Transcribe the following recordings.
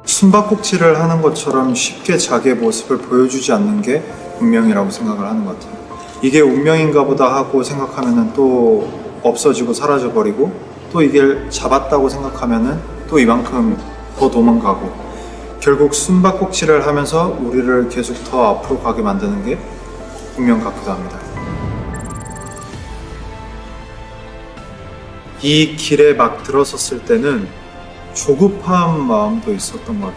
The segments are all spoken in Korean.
숨바꼭질을 하는 것처럼 쉽게 자기의 모습을 보여주지 않는 게 운명이라고 생각을 하는 것 같아요. 이게 운명인가 보다 하고 생각하면은 또 없어지고 사라져버리고, 또 이게 잡았다고 생각하면은 또 이만큼 더 도망가고, 결국 숨바꼭질을 하면서 우리를 계속 더 앞으로 가게 만드는 게 운명 같기도 합니다. 이 길에 막 들어섰을 때는 조급한 마음도 있었던 것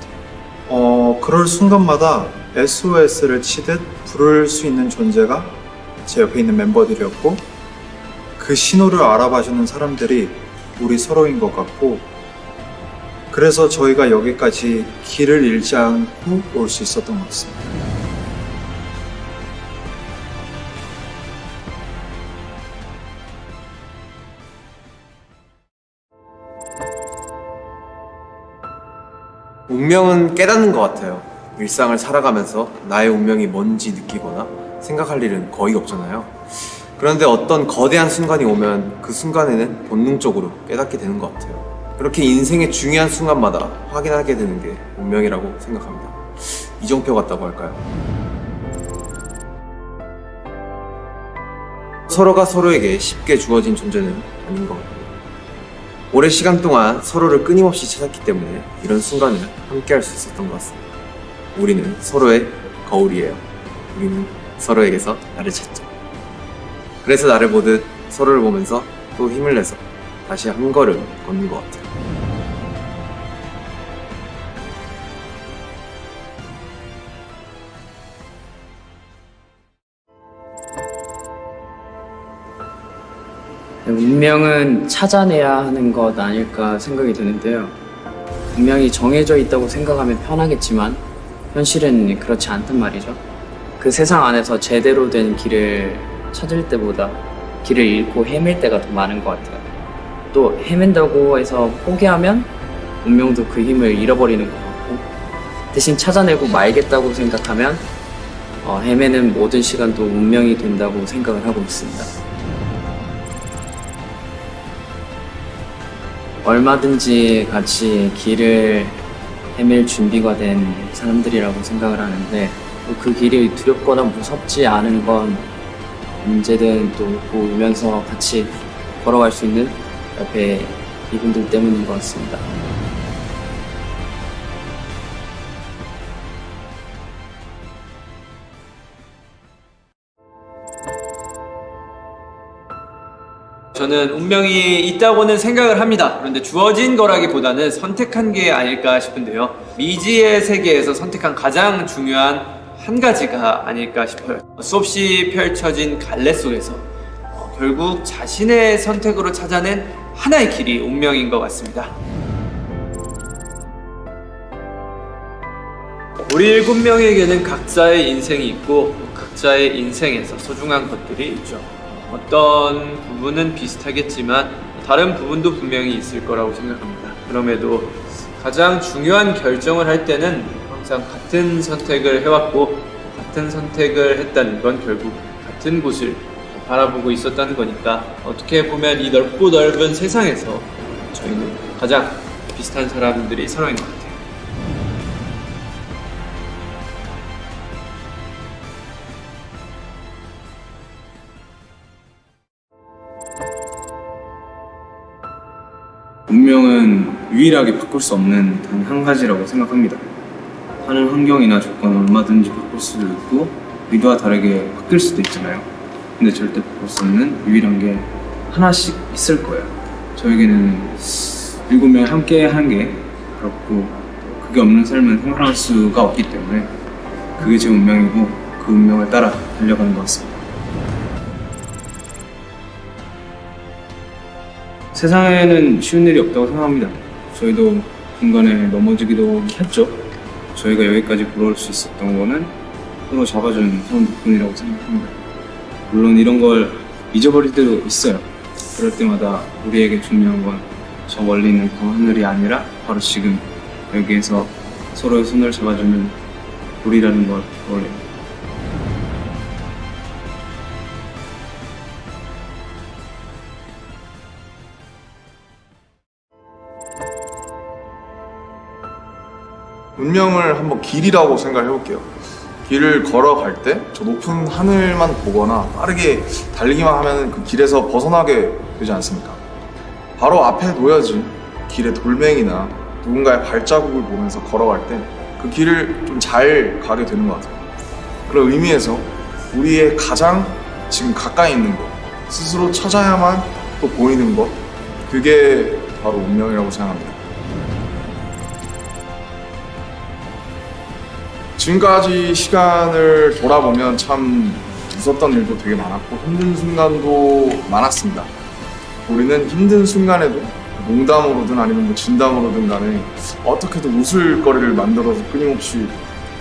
같아요. 그럴 순간마다 SOS를 치듯 부를 수 있는 존재가 제 옆에 있는 멤버들이었고, 그 신호를 알아봐주는 사람들이 우리 서로인 것 같고, 그래서 저희가 여기까지 길을 잃지 않고 올 수 있었던 것 같습니다. 운명은 깨닫는 것 같아요. 일상을 살아가면서 나의 운명이 뭔지 느끼거나 생각할 일은 거의 없잖아요. 그런데 어떤 거대한 순간이 오면 그 순간에는 본능적으로 깨닫게 되는 것 같아요. 그렇게 인생의 중요한 순간마다 확인하게 되는 게 운명이라고 생각합니다. 이정표 같다고 할까요? 서로가 서로에게 쉽게 주어진 존재는 아닌 것 같아요. 오랜 시간 동안 서로를 끊임없이 찾았기 때문에 이런 순간을 함께 할 수 있었던 것 같습니다. 우리는 서로의 거울이에요. 우리는 서로에게서 나를 찾죠. 그래서 나를 보듯 서로를 보면서 또 힘을 내서 다시 한 걸음 걷는 것 같아요. 운명은 찾아내야 하는 것 아닐까 생각이 드는데요. 운명이 정해져 있다고 생각하면 편하겠지만 현실은 그렇지 않단 말이죠. 그 세상 안에서 제대로 된 길을 찾을 때보다 길을 잃고 헤맬 때가 더 많은 것 같아요. 또 헤맨다고 해서 포기하면 운명도 그 힘을 잃어버리는 것 같고, 대신 찾아내고 말겠다고 생각하면 헤매는 모든 시간도 운명이 된다고 생각을 하고 있습니다. 얼마든지 같이 길을 헤맬 준비가 된 사람들이라고 생각을 하는데, 또 그 길이 두렵거나 무섭지 않은 건 언제든 또 보면서 같이 걸어갈 수 있는 옆에 이분들 때문인 것 같습니다. 저는 운명이 있다고는 생각을 합니다. 그런데 주어진 거라기보다는 선택한 게 아닐까 싶은데요. 미지의 세계에서 선택한 가장 중요한 한 가지가 아닐까 싶어요. 수없이 펼쳐진 갈래 속에서 결국 자신의 선택으로 찾아낸 하나의 길이 운명인 것 같습니다. 우리 7명에게는 각자의 인생이 있고 각자의 인생에서 소중한 것들이 있죠. 어떤 부분은 비슷하겠지만 다른 부분도 분명히 있을 거라고 생각합니다. 그럼에도 가장 중요한 결정을 할 때는 항상 같은 선택을 해왔고, 같은 선택을 했다는 건 결국 같은 곳을 바라보고 있었다는 거니까, 어떻게 보면 이 넓고 넓은 세상에서 저희는 가장 비슷한 사람들이 서로인 것 같아요. 운명은 유일하게 바꿀 수 없는 단 한 가지라고 생각합니다. 하는 환경이나 조건은 얼마든지 바꿀 수도 있고 의도와 다르게 바뀔 수도 있잖아요. 근데 절대 바꿀 수 없는 유일한 게 하나씩 있을 거예요. 저에게는 7명이 함께 하는 게 그렇고, 그게 없는 삶은 생각할 수가 없기 때문에 그게 제 운명이고 그 운명을 따라 달려가는 것 같습니다. 세상에는 쉬운 일이 없다고 생각합니다. 저희도 중간에 넘어지기도 했죠. 저희가 여기까지 걸어올 수 있었던 거는 서로 잡아준 사람 덕분이라고 생각합니다. 물론 이런 걸 잊어버릴 때도 있어요. 그럴 때마다 우리에게 중요한 건 저 멀리 있는 그 하늘이 아니라 바로 지금 여기에서 서로의 손을 잡아주는 우리라는 걸 떠올립니다. 운명을 한번 길이라고 생각을 해볼게요. 길을 걸어갈 때 저 높은 하늘만 보거나 빠르게 달리기만 하면 그 길에서 벗어나게 되지 않습니까? 바로 앞에 놓여진 길의 돌멩이나 누군가의 발자국을 보면서 걸어갈 때 그 길을 좀 잘 가게 되는 것 같아요. 그런 의미에서 우리의 가장 지금 가까이 있는 것, 스스로 찾아야만 또 보이는 것, 그게 바로 운명이라고 생각합니다. 지금까지 시간을 돌아보면 참 웃었던 일도 되게 많았고 힘든 순간도 많았습니다. 우리는 힘든 순간에도 농담으로든 아니면 뭐 진담으로든 간에 어떻게든 웃을 거리를 만들어서 끊임없이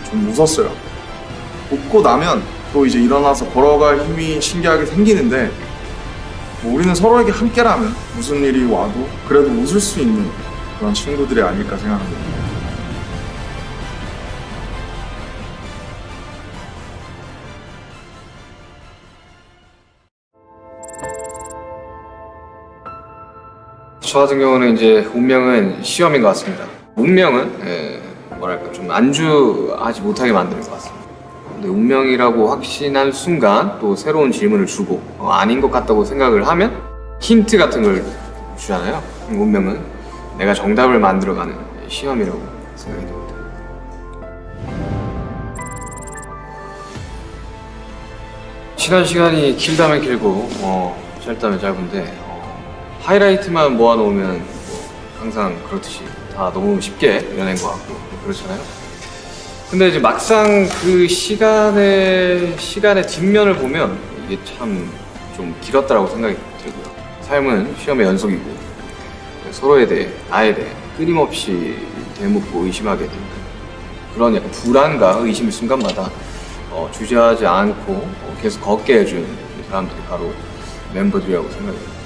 좀 웃었어요. 웃고 나면 또 이제 일어나서 걸어갈 힘이 신기하게 생기는데 뭐 우리는 서로에게 함께라면 무슨 일이 와도 그래도 웃을 수 있는 그런 친구들이 아닐까 생각합니다. 저 같은 경우는 이제 운명은 시험인 것 같습니다. 운명은 뭐랄까 좀 안주하지 못하게 만드는 것 같습니다. 근데 운명이라고 확신한 순간 또 새로운 질문을 주고 아닌 것 같다고 생각을 하면 힌트 같은 걸 주잖아요. 운명은 내가 정답을 만들어가는 시험이라고 생각이 듭니다. 지난 시간이 길다면 길고 짧다면 짧은데 하이라이트만 모아놓으면 뭐 항상 그렇듯이 다 너무 쉽게 연애인 것 같고 그렇잖아요. 근데 이제 막상 그 시간의 뒷면을 보면 이게 참 좀 길었다라고 생각이 들고요. 삶은 시험의 연속이고 서로에 대해 나에 대해 끊임없이 되묻고 의심하게 되는 그런 약간 불안과 의심의 순간마다 주저하지 않고 계속 걷게 해준 사람들이 바로 멤버들이라고 생각이 듭니다.